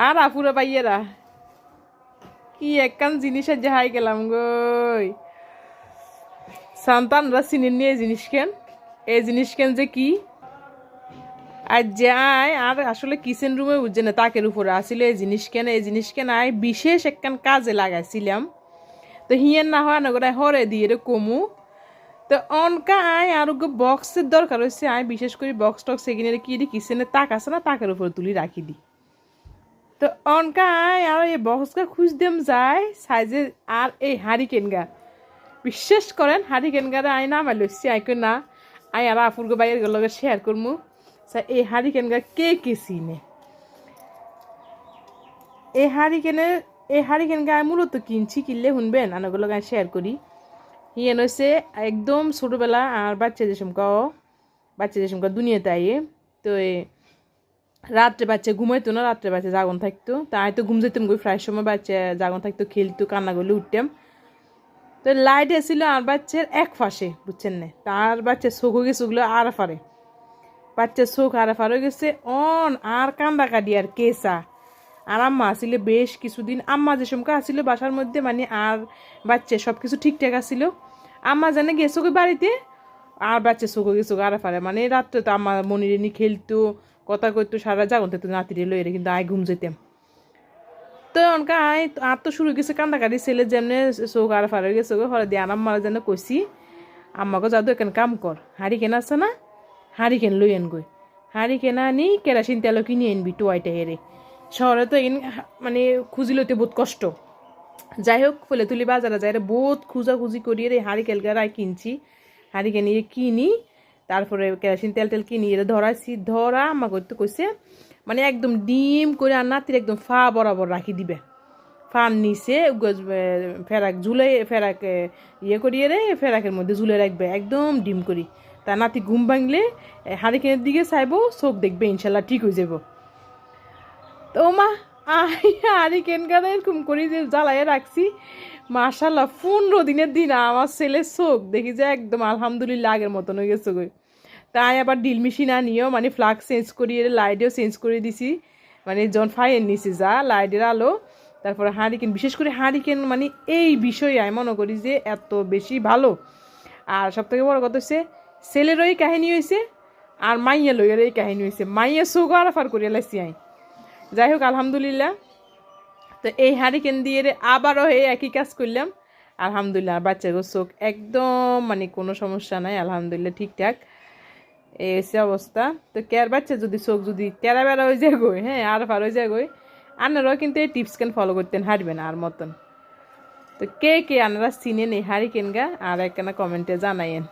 আর আপুরা পাইয়েরা কি একখান জিনিসের যাহাই গেলাম গই সন্তানরা চিনেন নি এই জিনিস কেন যে কি আর যায় আর আসলে কিচেন রুমে বুঝছে না তাকের উপরে আসলে এই জিনিস কেন আয় বিশেষ একখান কাজে লাগাইছিলাম তো হিয়ের না হয় না করে হরে দিয়ে রে কমু তো অনকা আয় আর বক্সের দরকার হয়েছে আয় বিশেষ করে বক্স টক্স এগিয়ে কি কিচেনে তাক আছে না তাকের উপরে তুলি রাখি দি তো অনকা আয় আর এই বক্সটা খুঁজদেম যায় সাইজে আর এই হারিকেন গা বিশ্বাস করেন হারিকেন গারে আয় না আমার লইছি আইকে না আয় আর আপুরগো বাইরের লগে শেয়ার করমু এই হারিকেন গা কে কে চিনে এই হারিকেন গা মূলত কিনছি কিনলে শুনবেন আনাগুলো গায়ে শেয়ার করি হিয়েন হয়েছে একদম ছোটোবেলা আর বাচ্চা যে সমকা দুনিয়াতে আইয়ে তো রাত্রে বাচ্চা ঘুমাইতো না রাত্রে বাচ্চা জাগন থাকতো তাই তো ঘুম যেতাম গই প্রায় সময় বাচ্চা জাগন থাকতো খেলতো কান্না করলে উঠতাম তো লাইট এসেছিল আর বাচ্চার এক ফাঁসে বুঝছেন না তার বাচ্চার চোখ হয়ে গেছে ওগুলো আর ফারে বাচ্চার চোখ আর ফার হয়ে গেছে অন আর কান্দা কাটি আর কেসা আর আম্মা আসলে বেশ কিছুদিন আম্মা যে সমকা আসছিল বাসার মধ্যে মানে আর বাচ্চা সব কিছু ঠিকঠাক আসছিল আম্মা জানে গেছো বাড়িতে আর বাচ্চা চোখ গেছো আর ফারে মানে রাত্রে তো আম্মা মনিরে নিয়ে খেলতো কথা কইতো সারা জাগন থাকতো নাতিরে লইরে কিন্তু আয় ঘুম যেতাম তো অনকা আয় আর তো শুরু গেছে কান্দাকাটি ছেলে যেমনি চোখ আর ফার হয়ে গেছে হরে দিয়ে আম্মার যেন কইছি আম্মাকে যাদু এখান কাম কর হারিকেন আছে না হারিকেন লই আন গই হারিকেন আনি কেরাসিন তেল কিনে আনবি টুয়াইটা হেরে শহরে তো মানে খুঁজি লইতে বহুত কষ্ট যাই হোক ফুলে তুলি বাজারে যাই বহুত খুঁজাখুঁজি করিয়ে রে হারিকেল গাড়াই কিনছি হারিকেন ইয়ে কিনি তারপরে কেরাসিন তেল কিনি এর ধরাইছি ধরা আম্মা করতে কইছে মানে একদম ডিম করে আর নাতির একদম ফা বরাবর রাখি দিবে ফান নিচে ফেরাক ঝুলে ফেরাক ইয়ে করিয়ে রে ফেরাকের মধ্যে ঝুলে রাখবে একদম ডিম করি তা নাতি ঘুম ভাঙলে হারিকেনের দিকে চাইবো চোখ দেখবে ইনশাল্লাহ ঠিক হয়ে যাব তো মা হারিকেন গাড়া এরকম করি যে জ্বালাইয়ে রাখছি মাশাল্লাহ 15 দিনের দিন আমার ছেলের চোখ দেখি যে একদম আলহামদুলিল্লাহ আগের মতন হয়ে গেছে গই তাই আবার ডিল মেশিন আনিও মানে ফ্লাগ চেঞ্জ করিয়ে লাইটেও চেঞ্জ করে দিছি মানে যখন ফাইন নিছি যা লাইটের আলো তারপরে হারিকেন বিশেষ করে হারিকেন মানে এই বিষয়ে আমি মনে করি যে এত বেশি ভালো আর সব থেকে বড় কথা হচ্ছে ছেলেরও এই কাহিনী হয়েছে আর মাইয়া লইয়ের এই কাহিনী হয়েছে মাইয়া চোখ আর ফার করিয়া লাইছি আই যাই হোক আলহামদুলিল্লাহ তো এই হারিকেন দিয়ে আবারও এই একই কাজ করলাম আলহামদুলিল্লাহ বাচ্চার চোখ একদম মানে কোনো সমস্যা নাই আলহামদুলিল্লাহ ঠিকঠাক এই হচ্ছে অবস্থা তো কেয়ার বাচ্চা যদি চোখ যদি তেরা বেড়া হয়ে যায় গই হ্যাঁ আর ফার হয়ে যায় গই আপনারাও কিন্তু এই টিপস কেন ফলো করতেন হারবেন আর মতন তো কে কে আপনারা চিনেন এই হারিকেন গা আর একখানা কমেন্টে জানাইয়েন